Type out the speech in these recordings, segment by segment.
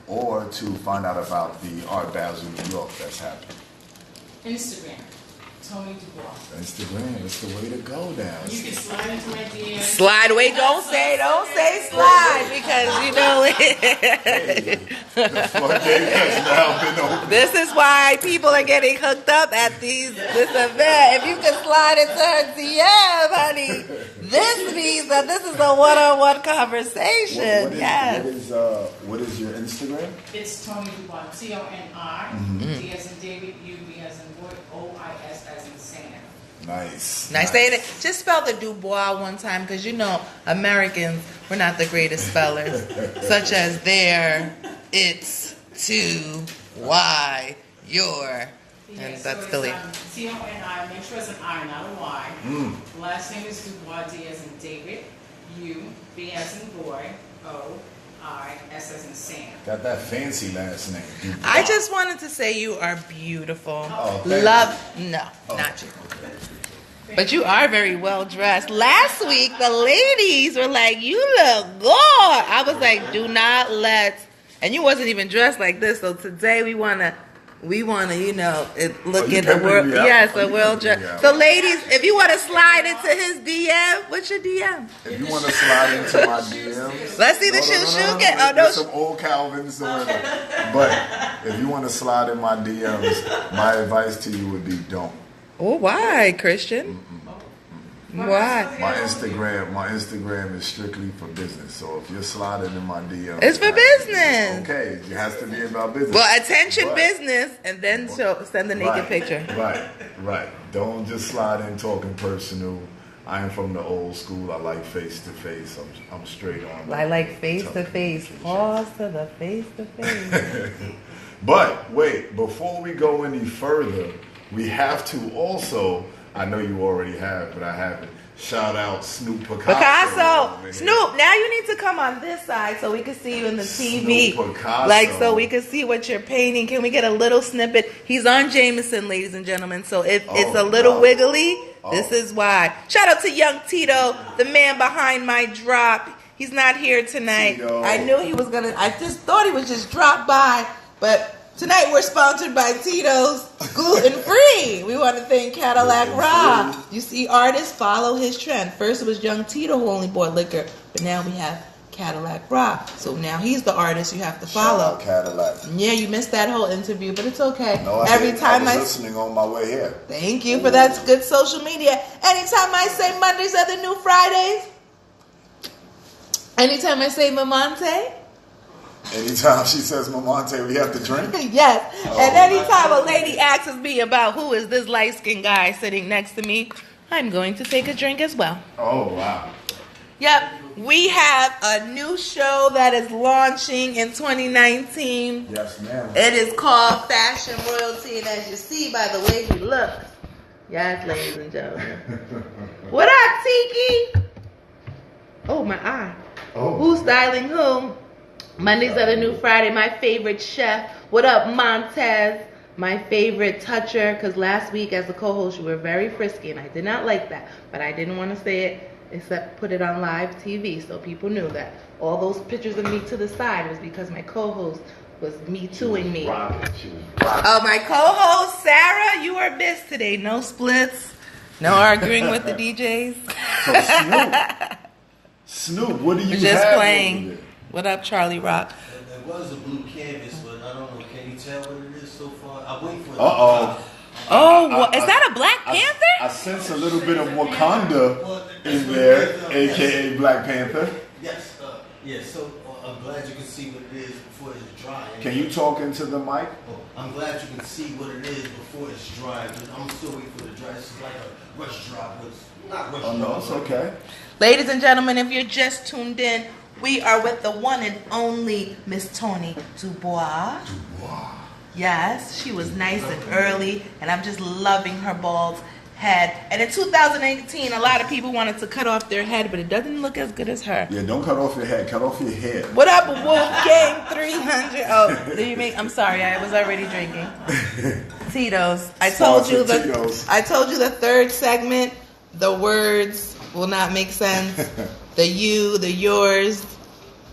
or to find out about the Art Basel New York that's happening? Instagram, Tony Dubois. Instagram, it's the way to go now. You can slide into my DMs. Slide. Wait, don't say slide because you know it. The floodgate has now been opened. This is why people are getting hooked up at this event. If you can slide into her DM, honey, this means that this is a one-on-one conversation. What is your Instagram? It's Tony Dubois, Toni, D as in David, U, B as in boy, O-I-S as in Sam. Nice. Say it. Just spell the Dubois one time because you know Americans, we're not the greatest spellers, such as there, it's, to, why, your. And that's so Philly. Toni, make sure it's an I, not a Y. Last name is Dubois, D as in David, U, B as in boy, O-I-S as in Sam. Got that fancy last name. Dubois. I just wanted to say you are beautiful. Oh, Not you. But you are very well dressed. Last week, the ladies were like, you look good. I was like, do not let, and you wasn't even dressed like this. So today we want to, look at the world. Yes, the world dress. So ladies, if you want to slide into his DM, what's your DM? If you want to slide into my DMs. Let's see the shoe. There's some old Calvins or whatever. But if you want to slide in my DMs, my advice to you would be don't. Oh, why, Christian? Why? My Instagram is strictly for business. So if you're sliding in my DMs, it's for business. Okay, it has to be about business. Well, attention business, and then send the naked picture. Right. Don't just slide in talking personal. I am from the old school. I like face to face. I'm straight on. I like face to face. Pause to the face to face. But wait, before we go any further, we have to also, I know you already have, but I haven't, shout out Snoop Picasso. Snoop, now you need to come on this side so we can see you in the TV. Snoop Picasso. Like, so we can see what you're painting. Can we get a little snippet? He's on Jameson, ladies and gentlemen, so if it's a little wiggly, this is why. Shout out to Young Tito, the man behind my drop. He's not here tonight. Tito. I knew he was going to, I just thought he was just drop by, but tonight we're sponsored by Tito's Gluten Free. We want to thank Cadillac Raw. You see, artists follow his trend. First it was Young Tito who only bought liquor, but now we have Cadillac Raw. So now he's the artist you have to follow. Shout out Cadillac. Yeah, you missed that whole interview, but it's okay. No, I was listening on my way here. Thank you for that good social media. Anytime I say Mondays are the new Fridays. Anytime I say Mamante. Anytime she says Mamante, we have to drink? Yes. And anytime a lady asks me about who is this light-skinned guy sitting next to me, I'm going to take a drink as well. Oh, wow. Yep. We have a new show that is launching in 2019. Yes, ma'am. It is called Fashion Royalty, and as you see by the way he looks, yes, ladies and gentlemen. What up, Tiki? Oh, my eye. Oh. Who's styling who? Mondays are the new Friday. My favorite chef. What up, Montez? My favorite toucher. Because last week as a co-host, you were very frisky, and I did not like that. But I didn't want to say it except put it on live TV so people knew that all those pictures of me to the side was because my co-host was me tooing me. Oh, my co-host, Sarah, you are missed today. No splits. No arguing with the DJs. Snoop, what do you Just have playing. over there? What up, Charlie Rock? There was a blue canvas, but I don't know. Can you tell what it is so far? I'm waiting for it. Oh, is that a Black Panther? I sense a little bit of Wakanda in there, a.k.a. Black Panther. Yes, so I'm glad you can see what it is before it's dry. Can you talk into the mic? Oh, I'm glad you can see what it is before it's dry. I'm still waiting for the dry. This is like a rush drop. It's not rush drop. Oh, no, it's okay. Ladies and gentlemen, if you're just tuned in, we are with the one and only Miss Toni Dubois. Yes, she was nice and early, and I'm just loving her bald head. And in 2018, a lot of people wanted to cut off their head, but it doesn't look as good as her. Yeah, don't cut off your head. Cut off your head. What up, Wolfgang 300? Oh, did you make? I'm sorry, I was already drinking. Tito's. I told you the third segment. The words will not make sense. The you, the yours.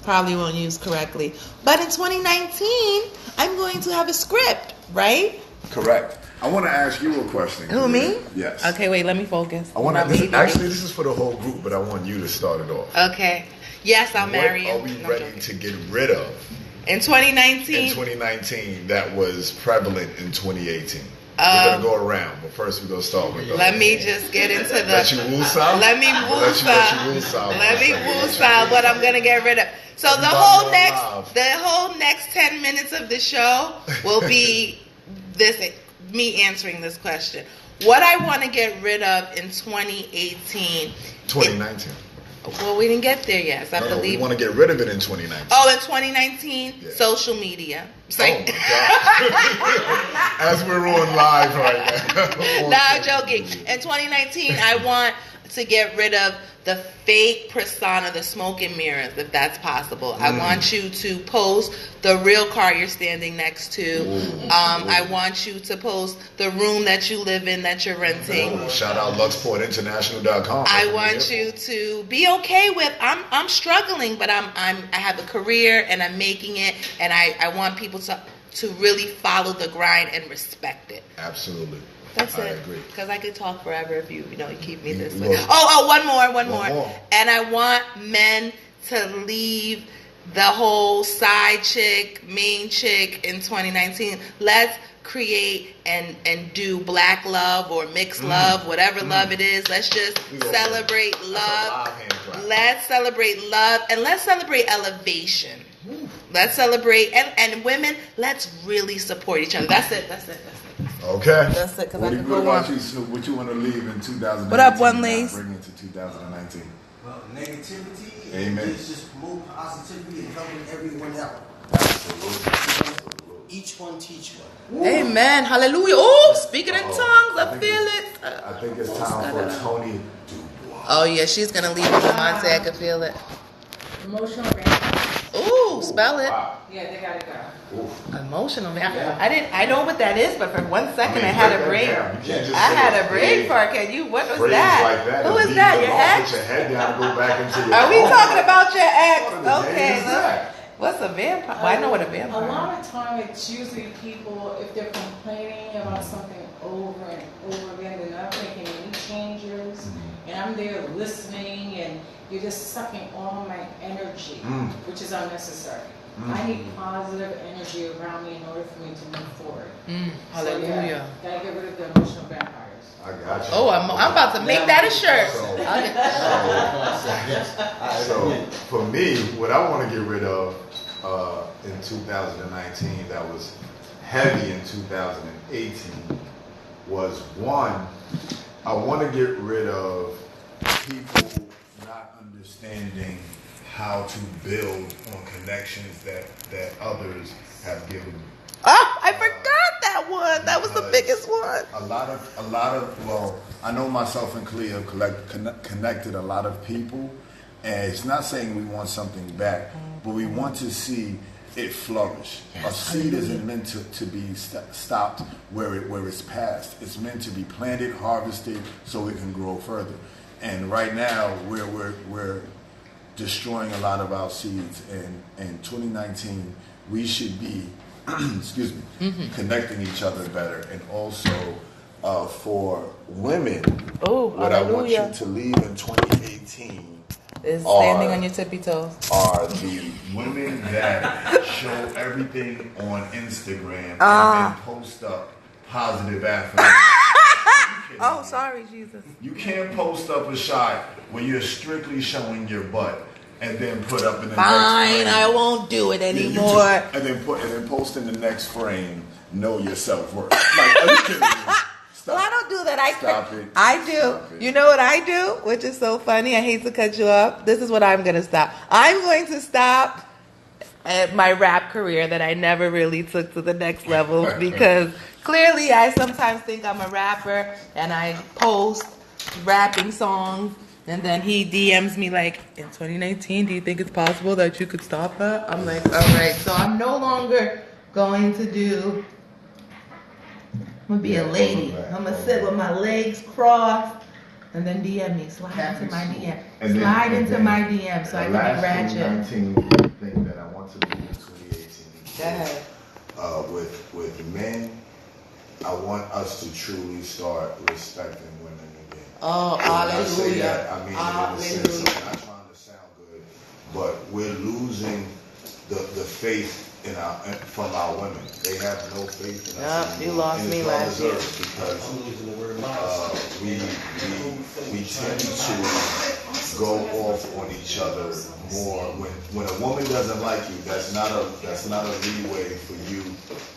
probably won't use correctly. But in 2019, I'm going to have a script, right? Correct. I want to ask you a question. Who, me? Yes. Okay, wait, let me focus. I want to. This is for the whole group, but I want you to start it off. Okay. Yes, I'll marry you. What are we ready to get rid of in 2019? In 2019, that was prevalent in 2018. We're gonna go around, but first we're gonna start with. Let me just get into the. Let you woosah. Let me woosah. Let me woosah. What I'm gonna get rid of. So the whole next 10 minutes of the show will be me answering this question. What I want to get rid of in 2018. 2019. Well, we didn't get there yet. So I believe we want to get rid of it in 2019. Oh, in 2019, social media. Oh my God. As we're on live right now. No, I'm joking. In 2019, I want to get rid of the fake persona, the smoke and mirrors, if that's possible. I want you to post the real car you're standing next to. I want you to post the room that you live in that you're renting. Shout out LuxportInternational.com. I want you to be okay with I'm struggling, but I have a career and I'm making it, and I want people to really follow the grind and respect it. Absolutely. That's it. I agree. Because I could talk forever if you keep me this way. One more. And I want men to leave the whole side chick, main chick in 2019. Let's create and do black love or mixed love, whatever love it is. Let's just celebrate love. Let's celebrate love and let's celebrate elevation. Let's celebrate and women, let's really support each other. That's it. Okay. That's it. What about you, Snoop? What you want to leave in 2019? What up, One Lace? Bring it to 2019. Well, negativity. Amen. And just promote positivity and helping everyone out. Absolutely. Each one teach one. Amen. Hallelujah. Oh, speaking in tongues, I feel it. I think it's time for Tony Dubois. Oh yeah, she's gonna leave with Monte. I can feel it. Emotional vampires. Ooh, spell it. Wow. Yeah, they gotta go. Emotional. I know what that is, but for 1 second I had a brain. I had a brain fart. Can you? What was Phrase that? like that. Who is that? Your ex? Put your head down, go back into your Are we phone. talking about your ex? What the Okay. heck is that? What's a vampire? Well, I know what a vampire A is. lot of time, it's usually people, if they're complaining about something over and over again, they're not making any changes, and I'm there listening, and you're just sucking all my energy, which is unnecessary. I need positive energy around me in order for me to move forward. Hallelujah. So, gotta get rid of the emotional vampires. I got you. Oh, I'm about to make that a shirt. So for me, what I want to get rid of in 2019 that was heavy in 2018 was one, I want to get rid of people not understanding how to build on connections that others have given me. Oh, I forgot that one. That was the biggest one. A lot of well, I know myself and Cleo connected a lot of people, and it's not saying we want something back, but we want to see it flourish. A seed isn't meant to be stopped where it's passed. It's meant to be planted, harvested, so it can grow further. And right now, we're destroying a lot of our seeds. And in 2019, we should be, excuse me, connecting each other better. And also, for women, what I want you to leave in 2018 is standing on your tippy toes. Are the women that show everything on Instagram and then post up positive affirmations. Oh, sorry, Jesus. You can't post up a shot where you're strictly showing your butt and then put up in the next frame. I won't do it anymore. And then post in the next frame, know your self-worth. Like, are you kidding me? Stop. Well, I don't do that. Stop it. I do. Stop it. You know what I do? Which is so funny. I hate to cut you off. This is what I'm going to stop. I'm going to stop at my rap career that I never really took to the next level because clearly I sometimes think I'm a rapper and I post rapping songs and then he DMs me like, in 2019, do you think it's possible that you could stop that? I'm like, all right. So I'm no longer going to do... I'm gonna be a lady. I'm gonna sit with my legs crossed and then DM me. Slide into my DM. Slide into my DM so I can be ratchet. want to do in 2018. Go ahead. With men, I want us to truly start respecting women again. Oh, When I say hallelujah. that, I mean it in the sense of not trying to sound good, but we're losing the faith from our women. They have no faith in us. Yep, you lost me last year. Because I'm losing the word we tend to go off on each other more. When a woman doesn't like you, that's not a leeway for you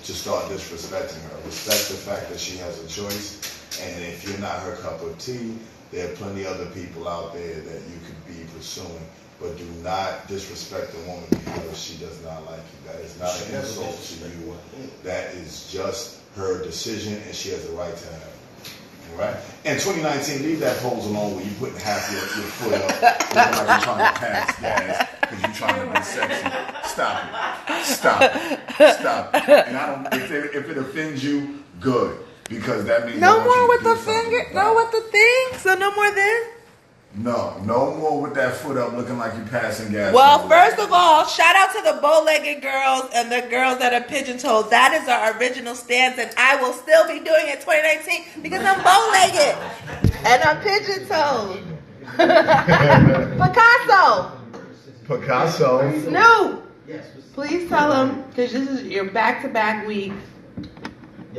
to start disrespecting her. Respect the fact that she has a choice, and if you're not her cup of tea, there are plenty other people out there that you could be pursuing. But do not disrespect a woman because she does not like you. That is not an insult to you. That is just her decision, and she has the right to have it. All right? And 2019, leave that pose alone where you're putting half your foot up, looking like you're trying to pass gas because you're trying to be sexy. Stop it. And I don't. If it offends you, good, because that means No I want more you to with do the something finger. about No it. with the thing. So no more this. No more with that foot up looking like you passing gas. Well, first of all, shout out to the bow-legged girls and the girls that are pigeon-toed. That is our original stance, and I will still be doing it 2019 because I'm bow-legged and I'm pigeon-toed. Picasso. Snoop, please tell them, because this is your back-to-back week.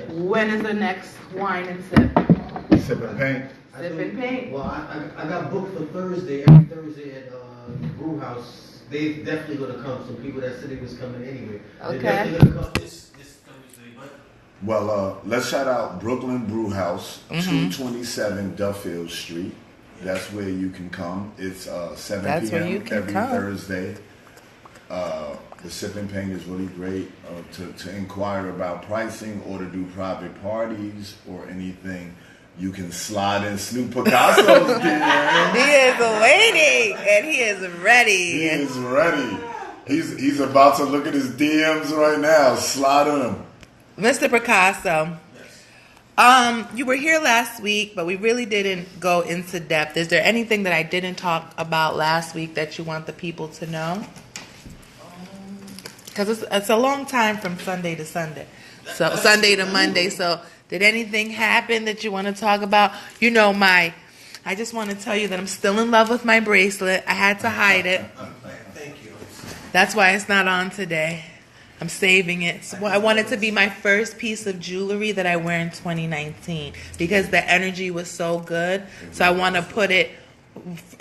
When is the next wine and sip? Sipping paint. Sip and paint. Well, I got booked for Thursday, every Thursday at Brew House. They definitely gonna come. Some people that said they was coming anyway. Okay. They're definitely gonna come this Thursday, but Well, let's shout out Brooklyn Brew House, 227 Duffield Street. That's where you can come. It's 7 That's where you p.m. can every come. Thursday. The sipping paint is really great to inquire about pricing or to do private parties or anything. You can slide in Snoop Picasso's DM. He is waiting, and he is ready. He is ready. He's about to look at his DMs right now. Slide on him. Mr. Picasso, you were here last week, but we really didn't go into depth. Is there anything that I didn't talk about last week that you want the people to know? Because it's a long time from Sunday to Sunday. So Sunday to Monday. So did anything happen that you want to talk about? You know, I just want to tell you that I'm still in love with my bracelet. I had to hide it. thank you. That's why it's not on today. I'm saving it. So I want it to be my first piece of jewelry that I wear in 2019 because the energy was so good. So I want to put it,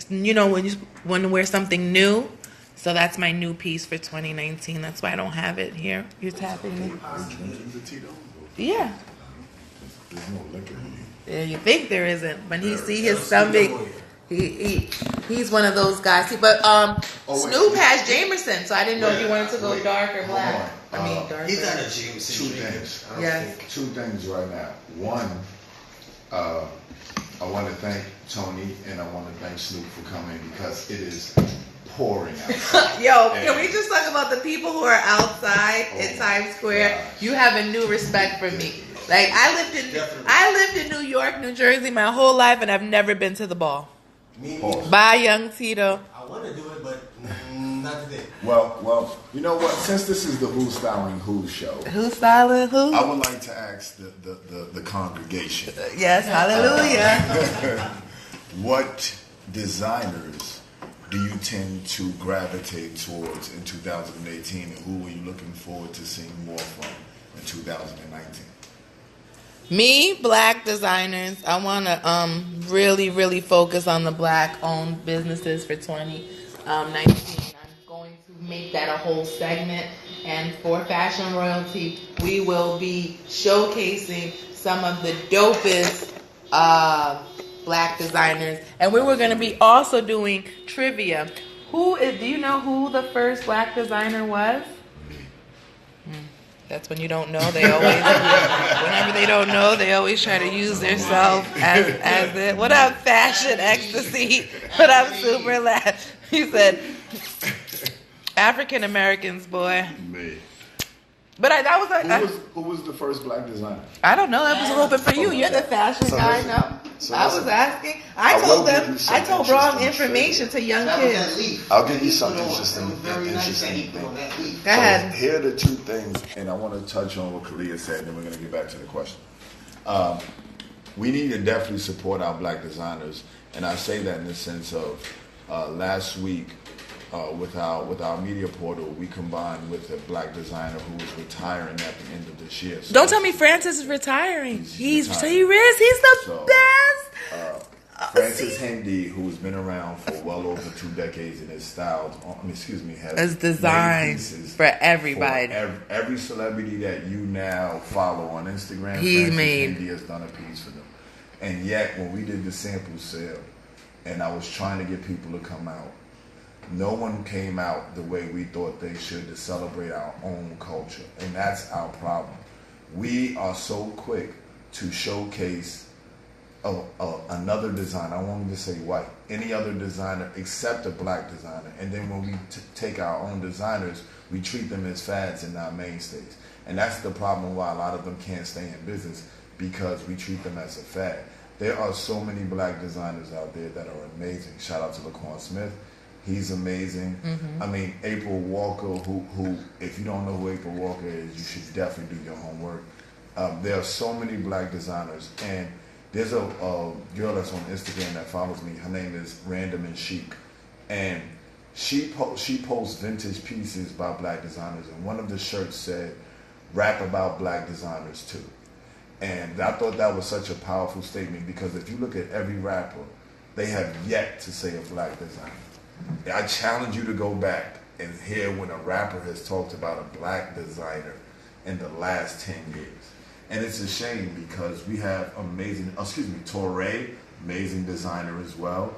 you know, when you want to wear something new. So that's my new piece for 2019. That's why I don't have it here. You're tapping me. Yeah. There's no liquor in you. Yeah, you think there isn't. When he see his stomach, he's one of those guys. But Snoop has Jameson, so I didn't know if you wanted to go dark or black. I mean, dark. He's not a Jameson. Two things. Yes. Two things right now. One, I want to thank Tony and I want to thank Snoop for coming because it is pouring outside. Yo, can we just talk about the people who are outside in Times Square? gosh. You have a new respect for me. Like I lived in New York, New Jersey my whole life, and I've never been to the ball. Me Pause. neither. Bye, young Tito. I want to do it, but not today. Well, you know what? Since this is the Who Styling Who show, Who's styling who? I would like to ask the congregation, Yes, hallelujah. what designers do you tend to gravitate towards in 2018, and who are you looking forward to seeing more from in 2019? Me, black designers. I want to really, really focus on the black-owned businesses for 2019. I'm going to make that a whole segment. And for Fashion Royalty, we will be showcasing some of the dopest black designers. And we were going to be also doing trivia. Do you know who the first black designer was? That's when you don't know. They always, whenever they don't know, they always try to use themselves as it. What up, Fashion Ecstasy? What up, Super Lad? He said, African Americans, boy. Me. But that was Who was the first black designer? I don't know. That was a little bit for you. You're the fashion guy, no? So I listen, was asking. I I told will give them. you some I told wrong interesting information to young That was that kids. leaf. I'll give you That some leaf, interesting- that was very nice interesting that he put thing. on that leaf. Go ahead. So here are the two things, and I want to touch on what Kalia said, and then we're going to get back to the question. We need to definitely support our black designers, and I say that in the sense of last week with our media portal, we combined with a black designer who is retiring at the end of this year. So Don't tell me Francis is retiring. He's retiring. He is. He's the So, best. Francis Hendy, who has been around for well over 2 decades and has styled, has Has designed made pieces for everybody. for every celebrity that you now follow on Instagram, He Francis made. Hendy has done a piece for them. And yet, when we did the sample sale, and I was trying to get people to come out, no one came out the way we thought they should to celebrate our own culture. And that's our problem. We are so quick to showcase another designer. I won't even say white. Any other designer except a black designer. And then when we take our own designers, we treat them as fads and not mainstays. And that's the problem why a lot of them can't stay in business, because we treat them as a fad. There are so many black designers out there that are amazing. Shout out to Laquan Smith. He's amazing. I mean, April Walker, who, if you don't know who April Walker is, you should definitely do your homework. There are so many black designers, and there's a girl that's on Instagram that follows me. Her name is Random and Chic, and she posts vintage pieces by black designers, and one of the shirts said, "Rap about black designers too." And I thought that was such a powerful statement, because if you look at every rapper, they have yet to say a black designer. I challenge you to go back and hear when a rapper has talked about a black designer in the last 10 years. And it's a shame, because we have Torre, amazing designer as well.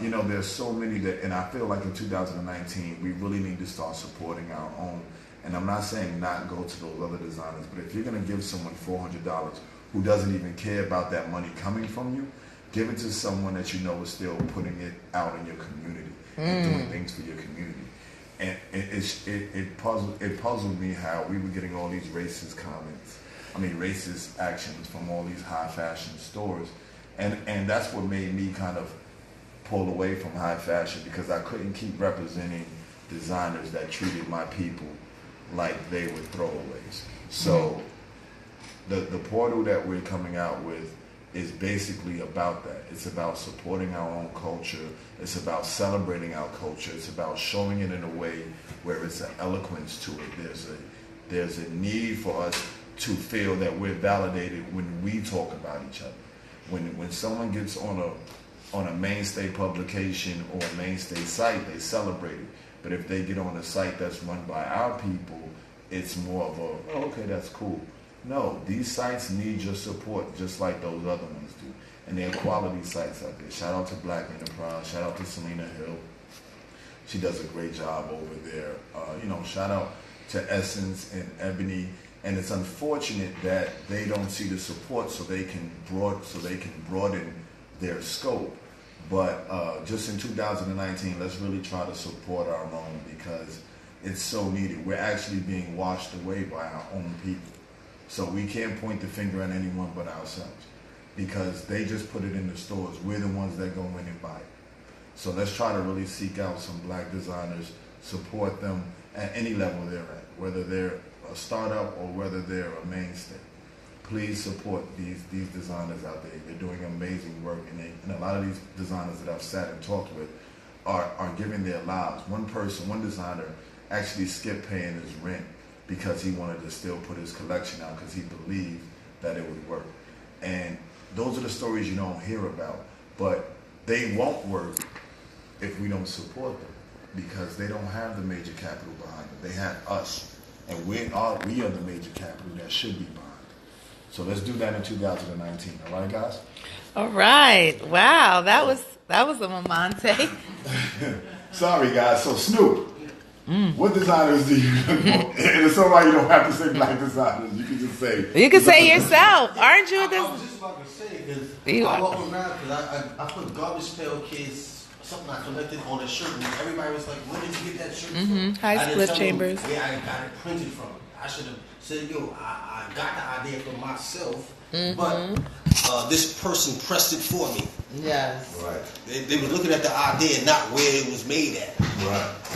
There's so many that, and I feel like in 2019, we really need to start supporting our own. And I'm not saying not go to those other designers, but if you're going to give someone $400 who doesn't even care about that money coming from you, give it to someone that you know is still putting it out in your community and doing things for your community. And it puzzled me how we were getting all these racist actions from all these high fashion stores. And that's what made me kind of pull away from high fashion, because I couldn't keep representing designers that treated my people like they were throwaways. So the portal that we're coming out with is basically about that. It's about supporting our own culture. It's about celebrating our culture. It's about showing it in a way where it's an eloquence to it. There's a need for us to feel that we're validated when we talk about each other. When someone gets on a mainstay publication or a mainstay site, they celebrate it. But if they get on a site that's run by our people, it's more of okay, that's cool. No, these sites need your support just like those other ones do. And they're quality sites out there. Shout out to Black Enterprise. Shout out to Selena Hill. She does a great job over there. Shout out to Essence and Ebony. And it's unfortunate that they don't see the support so they can broaden their scope. But just in 2019, let's really try to support our own, because it's so needed. We're actually being washed away by our own people. So we can't point the finger at anyone but ourselves, because they just put it in the stores. We're the ones that go in and buy it. So let's try to really seek out some black designers, support them at any level they're at, whether they're a startup or whether they're a mainstay. Please support these designers out there. They're doing amazing work, and a lot of these designers that I've sat and talked with are giving their lives. One designer actually skipped paying his rent because he wanted to still put his collection out, because he believed that it would work. And those are the stories you don't hear about, but they won't work if we don't support them, because they don't have the major capital behind them. They have us, and we are the major capital that should be behind them. So let's do that in 2019. All right, guys? All right. Wow, that was a Momante. Sorry, guys. So Snoop, what designers do you look for? And it's somebody you don't have to say black designers. You can just say. You can say yourself. Aren't you a I was just about to say, because I walk around, because I put Garbage Pail Kids, something I collected on a shirt, and everybody was like, where did you get that shirt from? High Split Chambers. Where I got it printed from. I should have said, yo, I got the idea for myself, Mm-hmm. but this person pressed it for me. Yes. Right. They were looking at the idea, not where it was made at.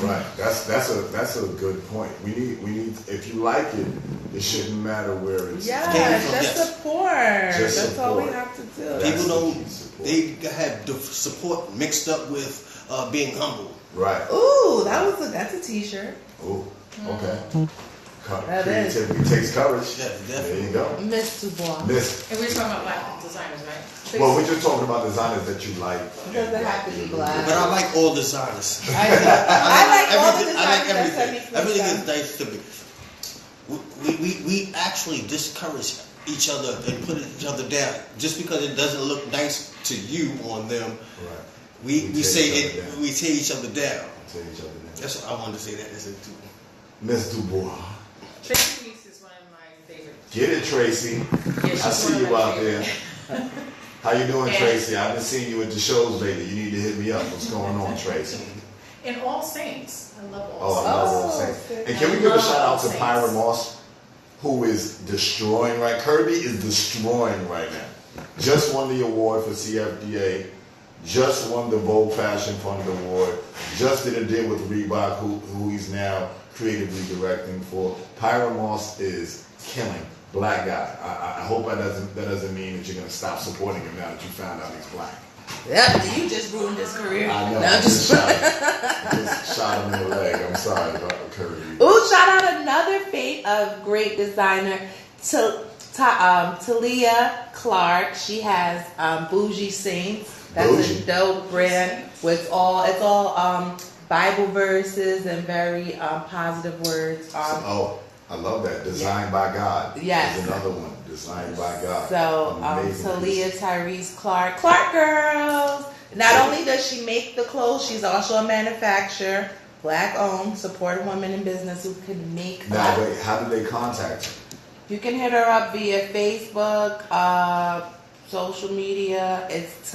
Right. That's a good point. We need. If you like it, it shouldn't matter where it's. Yes, just support. Just That's all we support. have to do. That's People the don't. key, support. They have the support mixed up with being humble. Right. Ooh, that's a t-shirt. Ooh. Okay. That is. Creativity takes courage. Yeah, There definitely. you go. Miss Dubois. Miss. And we're talking about black designers, right? Well, we're just talking about designers that you like. It doesn't have to be black. But I like all designers. I like all the Everything- I like designers that send me everything. free Everything stuff. is nice to me. We actually discourage each other and put each other down just because it doesn't look nice to you on them. Right. We tear say each other it. down. We tear each other down. Tell each other that. That's what I wanted to say. That is it too. Miss Dubois. Tracy Reese is one of my favorites. Get it, Tracy. Yeah, she's I see one of you my out there. favorites. How you doing, Yeah. Tracy? I haven't seen you at the shows lately. You need to hit me up. What's going on, Tracy? And All Saints. I love Oh, All I Saints. love Oh, All Saints. okay. And can we I give a love shout out All to Saints. Pyra Moss, who is destroying right? Kirby is destroying right now. Just won the award for CFDA. Just won the Vogue Fashion Fund Award. Just did a deal with Reebok, who he's now creatively directing for. Pyra Moss is killing. Black guy. I hope that doesn't mean that you're gonna stop supporting him now that you found out he's black. Yep, you just ruined his career. I know. No, I just shot him in the leg. I'm sorry about Kirby. Ooh, shout out another great designer, Talia Clark. She has Bougie Saints. That's Bougie. a dope brand with all Bible verses and very positive words. Oh, I love that. Designed by God. Yes. Is another one. Designed by God. So Amazing Talia piece. Tyrese Clark Girls. Not only does she make the clothes, she's also a manufacturer, black owned, support women in business who can make Now, clothes. wait, how did they contact you? You can hit her up via Facebook, social media. It's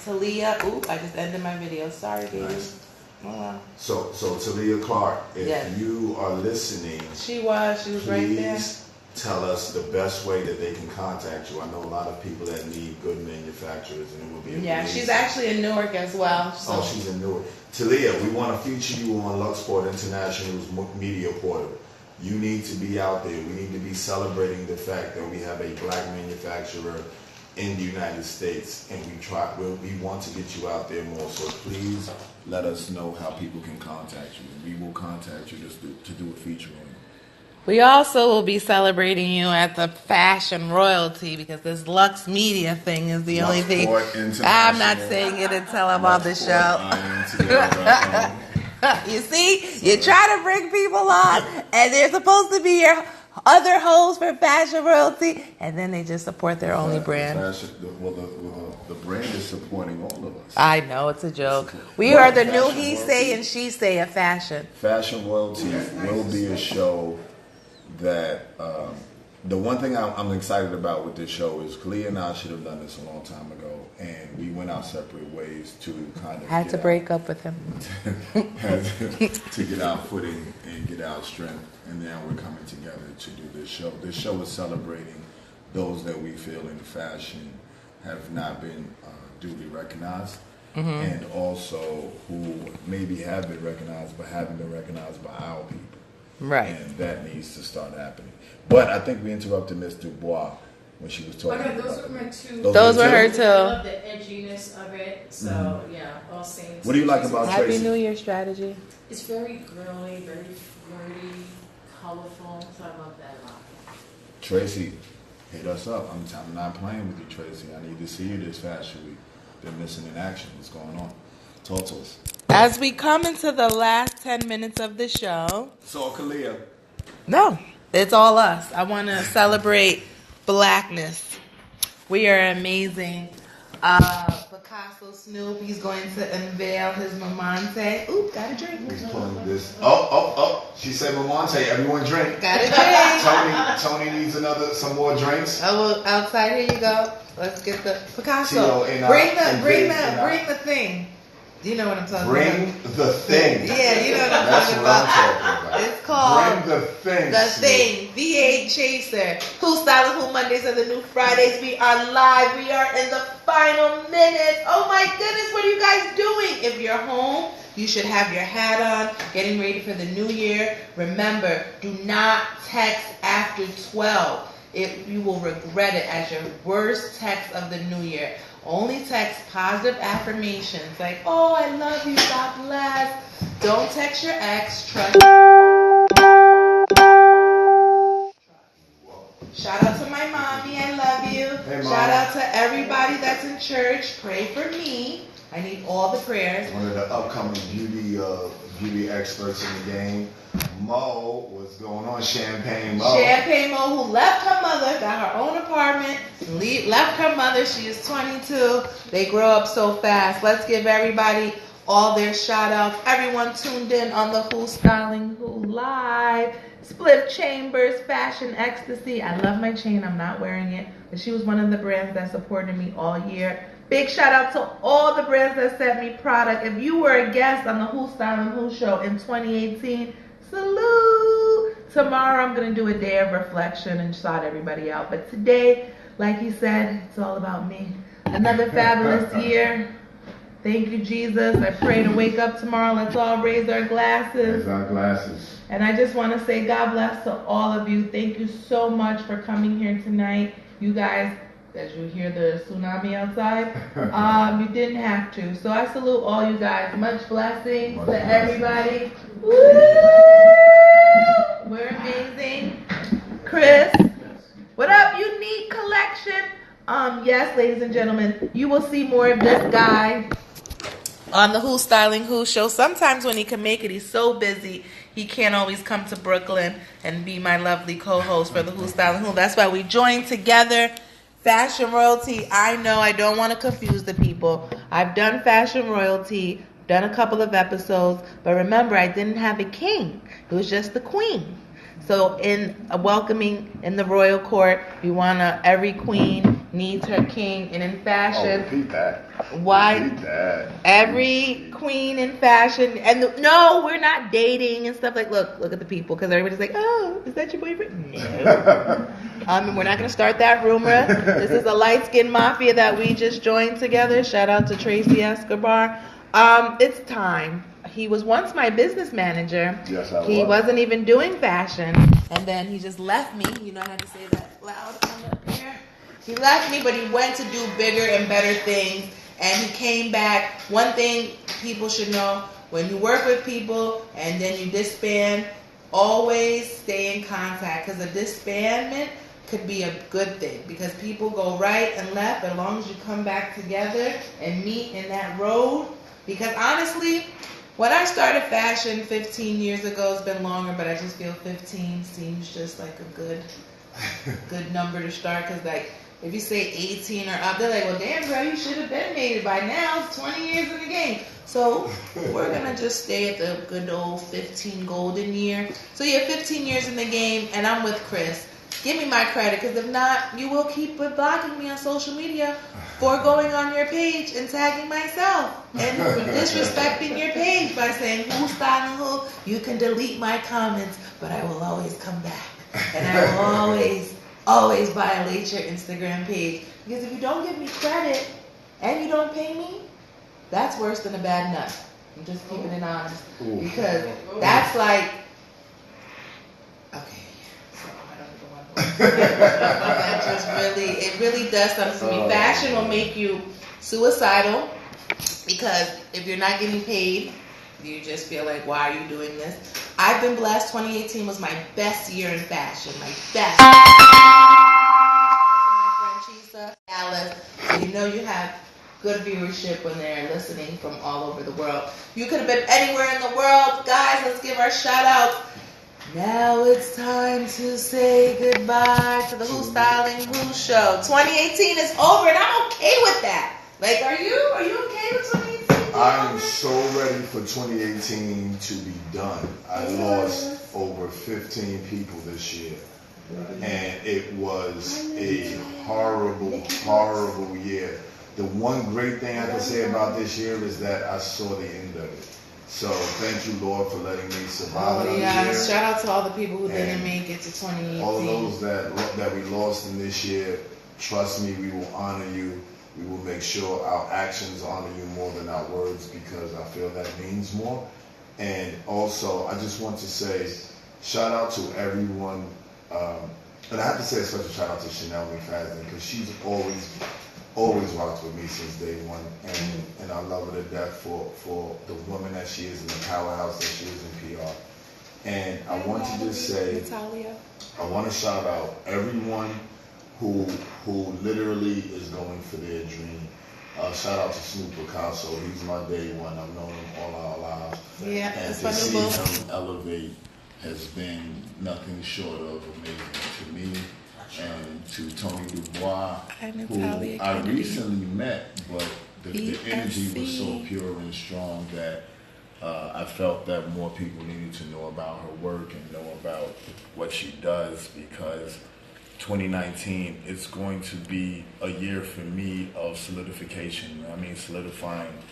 Talia. Ooh, I just ended my video. Sorry, baby. Nice. Hold on. So Talia Clark, if Yes. you are listening, She was right there. please tell us the best way that they can contact you. I know a lot of people that need good manufacturers, and it would be Yeah, amazing. she's actually in Newark as well. So. Oh, she's in Newark. Talia, we want to feature you on Luxport International's media portal. You need to be out there. We need to be celebrating the fact that we have a black manufacturer in the United States, and we want to get you out there more. So please let us know how people can contact you. We will contact you to do a feature on you. We also will be celebrating you at the Fashion Royalty because this Lux Media thing is the only thing. Luxport International. I'm not saying it until I'm on the show. You see, you try to bring people on, and they're supposed to be your other hosts for Fashion Royalty, and then they just support their only brand. The brand is supporting all of us. I know, it's a joke. We are the new he say and she say of fashion. Fashion Royalty will be a show that the one thing I'm excited about with this show is Kalia and I should have done this a long time ago, and we went our separate ways to kind of Had to break up with him. to get our footing and get our strength, and now we're coming together to do this show. This show is celebrating those that we feel in fashion have not been duly recognized, and also who maybe have been recognized but haven't been recognized by our people. Right. And that needs to start happening. But I think we interrupted Miss Dubois when she was talking Okay, about those were my two. Those were her I too. love the edginess of it. So yeah, All Saints. What do you like about Happy Tracy? New Year strategy. It's very girly, very flirty, colorful. So I love that a lot. Tracy, hit us up. I'm not playing with you, Tracy. I need to see you this Fashion Week. Been missing in action. What's going on? Talk to us. As we come into the last 10 minutes of the show, So, Kalia. no, it's all us. I want to celebrate blackness. We are amazing. Picasso Snoop, he's going to unveil his Mamante. Ooh, got a drink. He's pulling this. Oh. She said, Mamante, everyone drink. Got a drink. Tony needs some more drinks. Oh, well, outside, here you go. Let's get the Picasso. Tio, Bring the thing. You know what I'm talking Bring about. the thing. Yeah, you know what I'm That's talking what about. I'm talking about. It's called Bring the thing. The Snoop. Thing. V8 Chaser. Who Styling Who Mondays and the new Fridays. We are live. We are in the final minutes. Oh my goodness, what are you guys doing? If you're home, you should have your hat on, getting ready for the new year. Remember, do not text after 12. You will regret it as your worst text of the new year. Only text positive affirmations like, oh, I love you, God bless. Don't text your ex, trust. Shout out to my mommy, I love you. Hey, Mom. Shout out to everybody that's in church. Pray for me. I need all the prayers. One of the upcoming beauty experts in the game, Mo. What's going on, Champagne Mo? Champagne Mo, who left her mother, got her own apartment, left her mother. She is 22. They grow up so fast. Let's give everybody all their shout outs. Everyone tuned in on the Who Styling Who Live. Split Chambers, Fashion Ecstasy. I love my chain. I'm not wearing it. But she was one of the brands that supported me all year. Big shout out to all the brands that sent me product. If you were a guest on the Who Styling Who show in 2018, salute. Tomorrow I'm going to do a day of reflection and shout everybody out. But today, like he said, it's all about me. Another fabulous year. Thank you, Jesus. I pray to wake up tomorrow. Let's all raise our glasses. Raise our glasses. And I just want to say God bless to all of you. Thank you so much for coming here tonight. You guys, as you hear the tsunami outside, you didn't have to. So I salute all you guys. Much blessings to everybody. Woo! We're amazing. Chris, what up, Unique Collection? Yes, ladies and gentlemen, you will see more of this guy on the Who Styling Who show. Sometimes when he can make it, he's so busy, he can't always come to Brooklyn and be my lovely co-host for the Who Styling Who. That's why we joined together. Fashion Royalty, I know I don't want to confuse the people. I've done Fashion Royalty, done a couple of episodes, but remember, I didn't have a king. It was just the queen. So in a welcoming in the royal court, we want every queen needs her king, and in fashion, Repeat that. Why? Repeat that. Every queen in fashion, and no, we're not dating and stuff. Like, look at the people, because everybody's like, oh, is that your boyfriend? No. And we're not gonna start that rumor. This is a light skinned mafia that we just joined together. Shout out to Tracy Escobar. It's time. He was once my business manager. Yes, I was. He wasn't even doing fashion, and then he just left me. You know, I had to say that loud on here. He left me, but he went to do bigger and better things, and he came back. One thing people should know, when you work with people and then you disband, always stay in contact, because a disbandment could be a good thing, because people go right and left, but as long as you come back together and meet in that road. Because honestly, when I started fashion 15 years ago, it's been longer, but I just feel 15 seems just like a good number to start, because like, if you say 18 or up, they're like, well, damn, bro, you should have been made it by now. It's 20 years in the game. So we're going to just stay at the good old 15 golden year. So yeah, 15 years in the game, and I'm with Chris. Give me my credit, because if not, you will keep blocking me on social media for going on your page and tagging myself and disrespecting your page by saying, who's styling who? You can delete my comments, but I will always come back. And I will always violate your Instagram page. Because if you don't give me credit and you don't pay me, that's worse than a bad nut. I'm just keeping it honest. Ooh. Because that's like, okay, so I don't know. That just it really does something to me. Fashion will make you suicidal, because if you're not getting paid, you just feel like, why are you doing this? I've been blessed. 2018 was my best year in fashion. My best. My friend Chisa, Dallas. So you know you have good viewership when they're listening from all over the world. You could have been anywhere in the world. Guys, let's give our shout outs. Now it's time to say goodbye to the Who Styling Who show. 2018 is over, and I'm okay with that. Like, are you okay with 2018? I am so ready for 2018 to be done. I lost over 15 people this year. And it was a horrible, horrible year. the one great thing I can say about this year is that I saw the end of it. So thank you, Lord, for letting me survive another year. Shout out to all the people who didn't make it to 2018. All those that we lost in this year, trust me, we will honor you. We will make sure our actions honor you more than our words, because I feel that means more. And also, I just want to say, shout out to everyone. And I have to say a special shout out to Chanel McFadden, because she's always rocked with me since day one, and I love her to death for the woman that she is and the powerhouse that she is in PR. And I want to just say, I want to shout out everyone who literally is going for their dream. Shout out to Snoop Picasso. He's my day one. I've known him all our lives. Yeah, and to see him elevate has been nothing short of amazing to me. And to Tony Dubois, who I recently met, but the energy was so pure and strong that I felt that more people needed to know about her work and know about what she does, because 2019, it's going to be a year for me of solidification. I mean, solidifying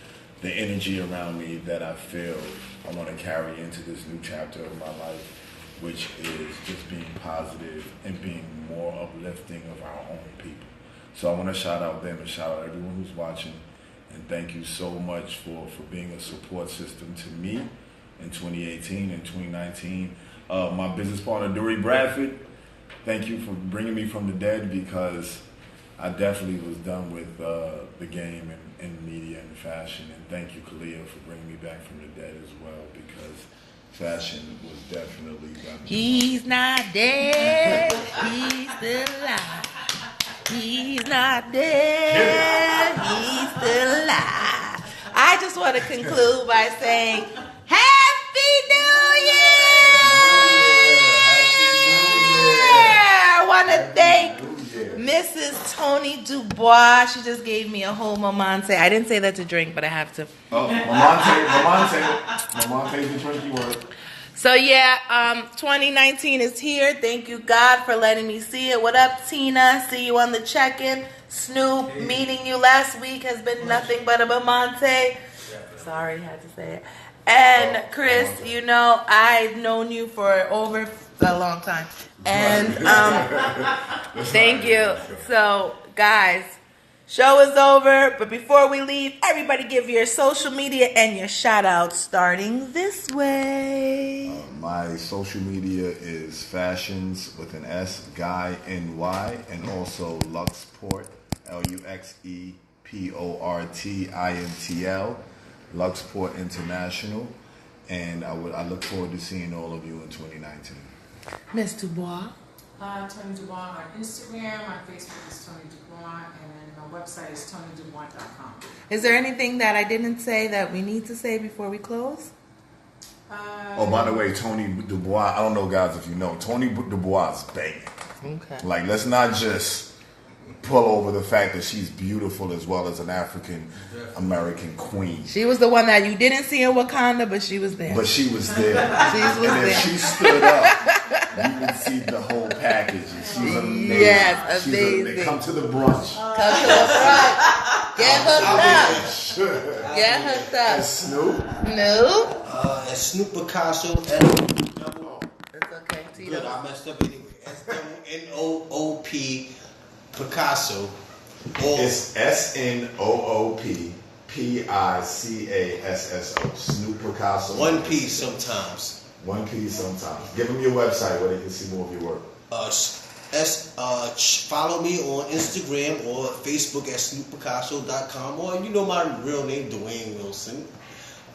the energy around me that I feel I want to carry into this new chapter of my life, which is just being positive and being more uplifting of our own people. So I want to shout out them and shout out everyone who's watching, and thank you so much for being a support system to me in 2018 and 2019. My business partner, Dury Bradford, thank you for bringing me from the dead, because I definitely was done with the game and media and fashion. And thank you, Kalia, for bringing me back from the dead as well, because fashion was definitely done. He's not dead. He's still alive. He's not dead. He's still alive. I just want to conclude by saying, Happy New Year! I want to thank Mrs. Tony Dubois. She just gave me a whole Momante. I didn't say that to drink, but I have to. Oh, Momonte's the tricky word. So yeah, 2019 is here. Thank you, God, for letting me see it. What up, Tina? See you on the check-in. Snoop, meeting you last week has been nothing but a Momante. Sorry, had to say it. And Chris, you know, I've known you for over a long time. And thank you. So, guys, show is over. But before we leave, everybody give your social media and your shout out, starting this way. My social media is Fashions with an S, Guy NY, and also Luxport, LuxPortIntl, Luxport International. And I look forward to seeing all of you in 2019. Miss Dubois. Tony Dubois on Instagram. My Facebook is Tony Dubois, and my website is TonyDubois.com. Is there anything that I didn't say that we need to say before we close? Oh, by the way, Tony Dubois, I don't know, guys, if you know, Tony Dubois is banging. Okay. Like, let's not just pull over the fact that she's beautiful as well as an African-American queen. She was the one that you didn't see in Wakanda, but she was there. But she was there. If she stood up, you could see the whole package. And she's amazing. Yes, amazing. They come to the brunch. Come to the front. Get hooked up. Get hooked up. And Snoop. Snoop. And Snoop Picasso. It's okay. Good, I messed up anyway. SNOOP Picasso. It's SNOOPPICASSO. Snoop Picasso. One piece sometimes. One piece sometimes. Give them your website where they can see more of your work. Follow me on Instagram or Facebook at SnoopPicasso.com, or you know my real name, Dwayne Wilson.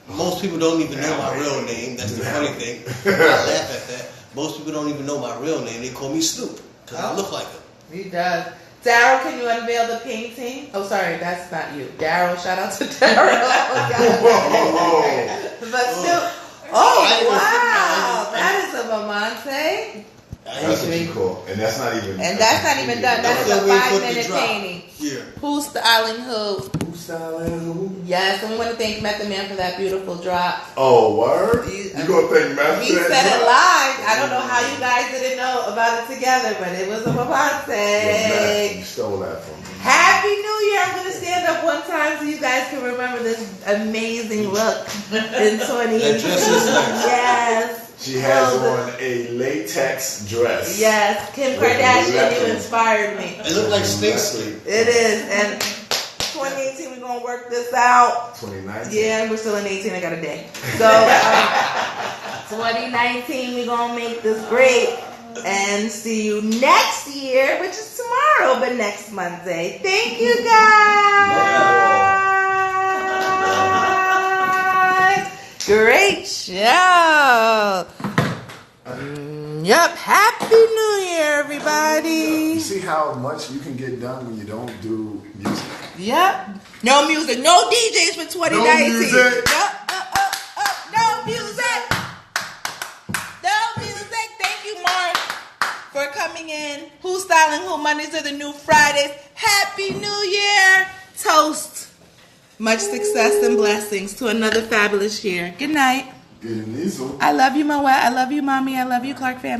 Most people don't even know my real name. That's the funny thing. I laugh at that. Most people don't even know my real name. They call me Snoop because I look like him. He does. Daryl, can you unveil the painting? Oh, sorry, that's not you. Daryl, shout out to Daryl. But still, wow, that is a Momante. That's what you call, and that's not even. And that's not even done. That is a 5-minute painting. Yeah. Who's styling who? Who's styling who? Yes, and we want to thank Method Man for that beautiful drop. Oh, word? You gonna thank Master? He said it live. I don't know how you guys didn't know about it together, but it was a Beyonce. You stole that from me. Happy New Year! I'm gonna stand up one time so you guys can remember this amazing look in 2018. That dress is nice. Yes. She has on a latex dress. Yes, Kim Kardashian, you inspired me. It looked like snake sleep. It is, and 2018 we're gonna work this out. 2019. Yeah, we're still in 18. I got a day. So 2019 we're gonna make this great. And see you next year, which is tomorrow, but next Monday. Thank you, guys. Great show. Yep. Happy New Year, everybody. You see how much you can get done when you don't do music? Yep. No music. No DJs for 2019. No music. No music. No music. Thank you, Mark, for coming in. Who's Styling Who? Mondays are the new Fridays. Happy New Year. Toast. Much success and blessings to another fabulous year. Good night. Good nizo. I love you, Moet. I love you, Mommy. I love you, Clark family.